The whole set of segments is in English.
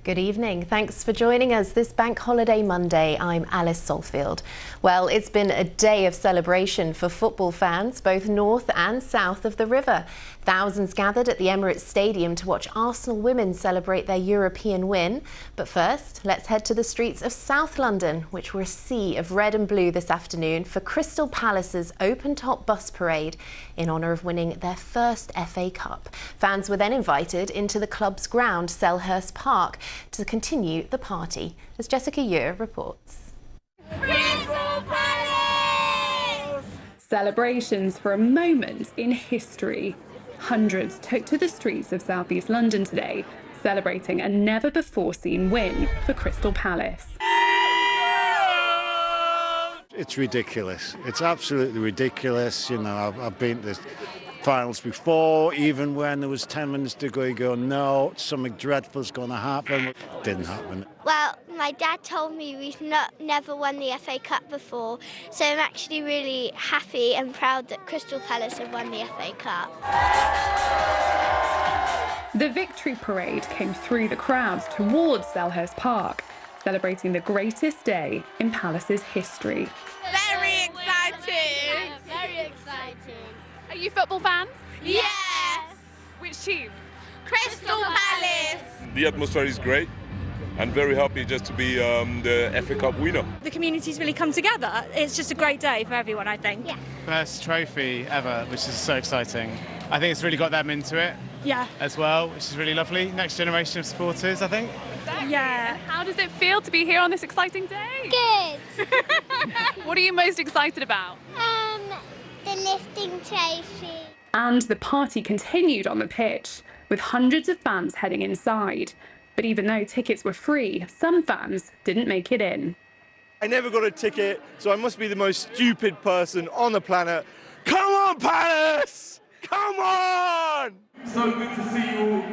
Good evening. Thanks for joining us this Bank Holiday Monday. I'm Alice Saltfield. Well, it's been a day of celebration for football fans, both north and south of the river. Thousands gathered at the Emirates Stadium to watch Arsenal women celebrate their European win. But first, let's head to the streets of South London, which were a sea of red and blue this afternoon for Crystal Palace's open-top bus parade in honour of winning their first FA Cup. Fans were then invited into the club's ground, Selhurst Park, to continue the party, as Jessica Ure reports. Crystal Palace! Celebrations for a moment in history. Hundreds took to the streets of southeast London today, celebrating a never-before-seen win for Crystal Palace. It's ridiculous. It's absolutely ridiculous. You know, I've been to finals before, even when there was 10 minutes to go, you go, no, something dreadful's going to happen. It didn't happen. Well, my dad told me we've never won the FA Cup before, so I'm actually really happy and proud that Crystal Palace have won the FA Cup. The victory parade came through the crowds towards Selhurst Park, celebrating the greatest day in Palace's history. Very exciting! Yeah, very exciting. Are you football fans? Yes! Which team? Crystal Palace! The atmosphere is great and very happy just to be the FA Cup winner. The community's really come together. It's just a great day for everyone, I think. Yeah. First trophy ever, which is so exciting. I think it's really got them into it Yeah. as well, which is really lovely. Next generation of supporters, I think. Exactly. Yeah. And how does it feel to be here on this exciting day? Good! What are you most excited about? The lifting trophy. And the party continued on the pitch, with hundreds of fans heading inside. But even though tickets were free, some fans didn't make it in. I never got a ticket, so I must be the most stupid person on the planet. Come on, Palace! Come on! So good to see you all.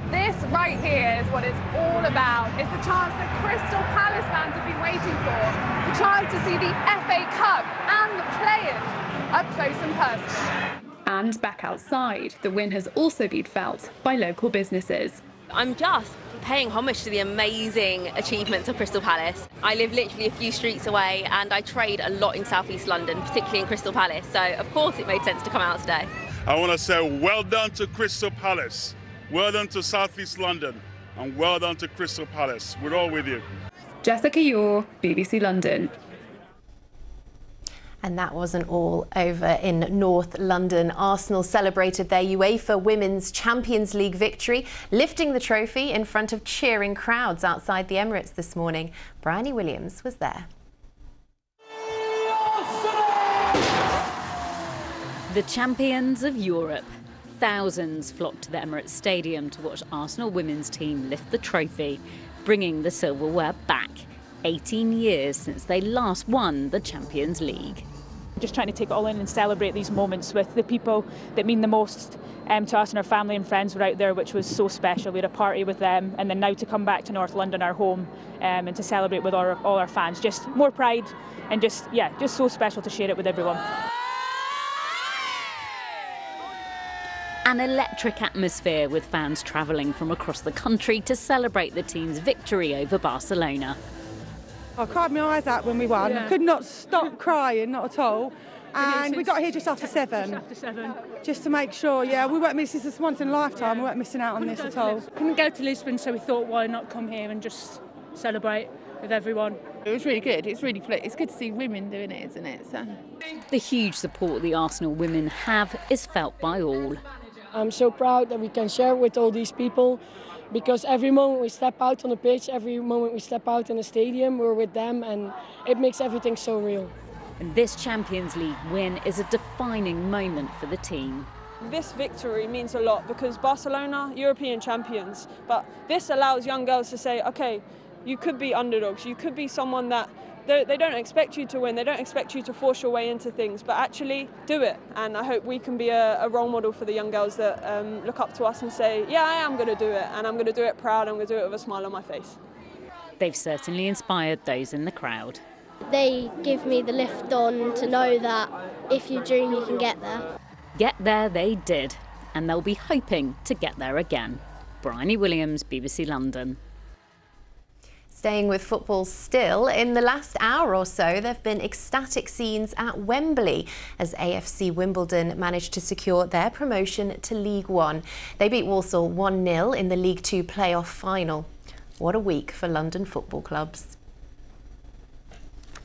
This right here is what it's all about. It's the chance that Crystal Palace fans have been waiting for. The chance to see the FA Cup and the players up close and personal. And back outside, the win has also been felt by local businesses. I'm just paying homage to the amazing achievements of Crystal Palace. I live literally a few streets away and I trade a lot in southeast London, particularly in Crystal Palace, so of course it made sense to come out today. I want to say well done to Crystal Palace, well done to southeast London, and well done to Crystal Palace. We're all with you. Jessica Ure, BBC London. And that wasn't all over in North London. Arsenal celebrated their UEFA Women's Champions League victory, lifting the trophy in front of cheering crowds outside the Emirates this morning. Bryony Williams was there. The champions of Europe. Thousands flocked to the Emirates Stadium to watch Arsenal women's team lift the trophy, bringing the silverware back. 18 years since they last won the Champions League. Just trying to take it all in and celebrate these moments with the people that mean the most to us, and our family and friends were out there, which was so special. We had a party with them, and then now to come back to North London, our home, and to celebrate with all our fans. Just more pride and just so special to share it with everyone. An electric atmosphere with fans travelling from across the country to celebrate the team's victory over Barcelona. I cried my eyes out when we won. Yeah. Could not stop crying, not at all. And we got here just after 7. Just to make sure, we weren't missing this once in a lifetime. We weren't missing out on this at all. Couldn't go to Lisbon, so we thought, why not come here and just celebrate with everyone. It was really good. It's good to see women doing it, isn't it? So. The huge support the Arsenal women have is felt by all. I'm so proud that we can share with all these people, because every moment we step out on the pitch, every moment we step out in the stadium, we're with them, and it makes everything so real. And this Champions League win is a defining moment for the team. This victory means a lot because Barcelona, European champions, but this allows young girls to say, okay, you could be underdogs, you could be someone that they don't expect you to win, they don't expect you to force your way into things, but actually do it. And I hope we can be a role model for the young girls that look up to us and say, yeah, I am going to do it, and I'm going to do it proud, I'm going to do it with a smile on my face. They've certainly inspired those in the crowd. They give me the lift on to know that if you dream, you can get there. Get there they did, and they'll be hoping to get there again. Bryony Williams, BBC London. Staying with football still, in the last hour or so, there have been ecstatic scenes at Wembley as AFC Wimbledon managed to secure their promotion to League One. They beat Walsall 1-0 in the League Two playoff final. What a week for London football clubs.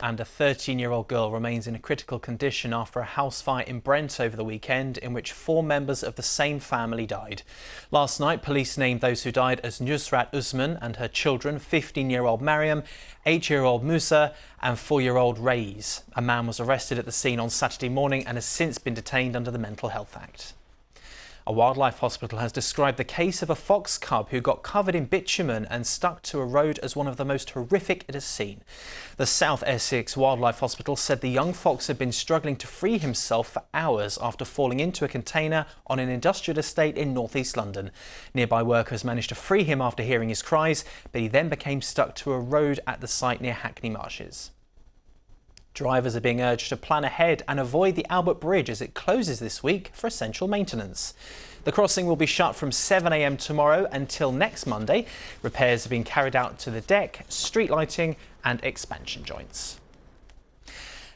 And a 13-year-old girl remains in a critical condition after a house fire in Brent over the weekend in which 4 members of the same family died. Last night, police named those who died as Nusrat Usman and her children, 15-year-old Mariam, 8-year-old Musa and 4-year-old Raiz. A man was arrested at the scene on Saturday morning and has since been detained under the Mental Health Act. A wildlife hospital has described the case of a fox cub who got covered in bitumen and stuck to a road as one of the most horrific it has seen. The South Essex Wildlife Hospital said the young fox had been struggling to free himself for hours after falling into a container on an industrial estate in northeast London. Nearby workers managed to free him after hearing his cries, but he then became stuck to a road at the site near Hackney Marshes. Drivers are being urged to plan ahead and avoid the Albert Bridge as it closes this week for essential maintenance. The crossing will be shut from 7 a.m. tomorrow until next Monday. Repairs have been carried out to the deck, street lighting and expansion joints.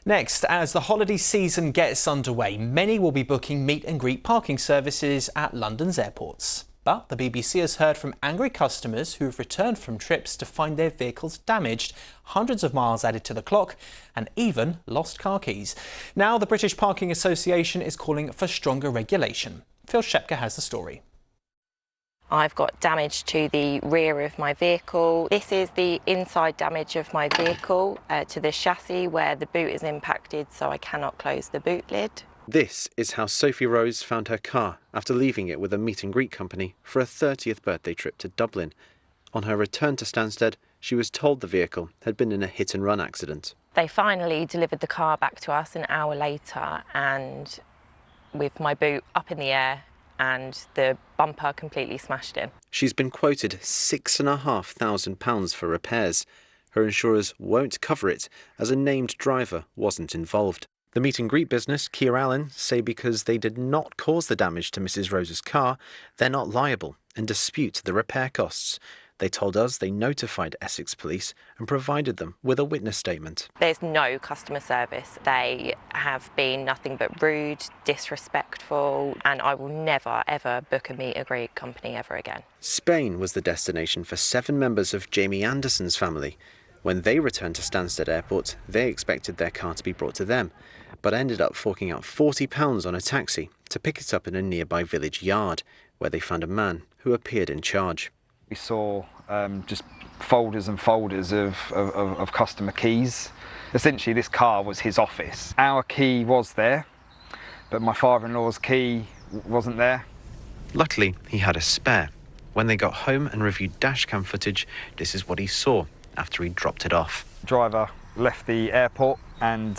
Next, as the holiday season gets underway, many will be booking meet and greet parking services at London's airports. But the BBC has heard from angry customers who have returned from trips to find their vehicles damaged, hundreds of miles added to the clock, and even lost car keys. Now the British Parking Association is calling for stronger regulation. Phil Shepka has the story. I've got damage to the rear of my vehicle. This is the inside damage of my vehicle to the chassis where the boot is impacted, so I cannot close the boot lid. This is how Sophie Rose found her car after leaving it with a meet and greet company for a 30th birthday trip to Dublin. On her return to Stansted, she was told the vehicle had been in a hit-and-run accident. They finally delivered the car back to us an hour later, and with my boot up in the air and the bumper completely smashed in. She's been quoted £6,500 for repairs. Her insurers won't cover it as a named driver wasn't involved. The meet and greet business, Keir Allen, say because they did not cause the damage to Mrs. Rose's car, they're not liable and dispute the repair costs. They told us they notified Essex Police and provided them with a witness statement. There's no customer service. They have been nothing but rude, disrespectful, and I will never, ever book a meet and greet company ever again. Spain was the destination for 7 members of Jamie Anderson's family. When they returned to Stansted Airport, they expected their car to be brought to them, but ended up forking out £40 on a taxi to pick it up in a nearby village yard, where they found a man who appeared in charge. We saw just folders and folders of customer keys. Essentially, this car was his office. Our key was there, but my father-in-law's key wasn't there. Luckily, he had a spare. When they got home and reviewed dashcam footage, this is what he saw after he dropped it off. The driver left the airport and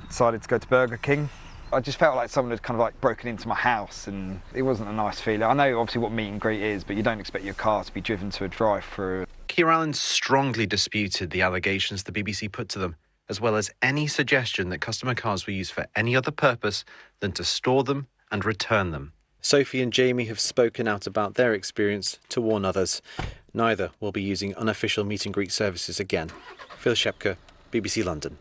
decided to go to Burger King. I just felt like someone had kind of like broken into my house, and it wasn't a nice feeling. I know obviously what meet and greet is, but you don't expect your car to be driven to a drive-through. Keir Allen strongly disputed the allegations the BBC put to them, as well as any suggestion that customer cars were used for any other purpose than to store them and return them. Sophie and Jamie have spoken out about their experience to warn others. Neither will be using unofficial meet and greet services again. Phil Shepka, BBC London.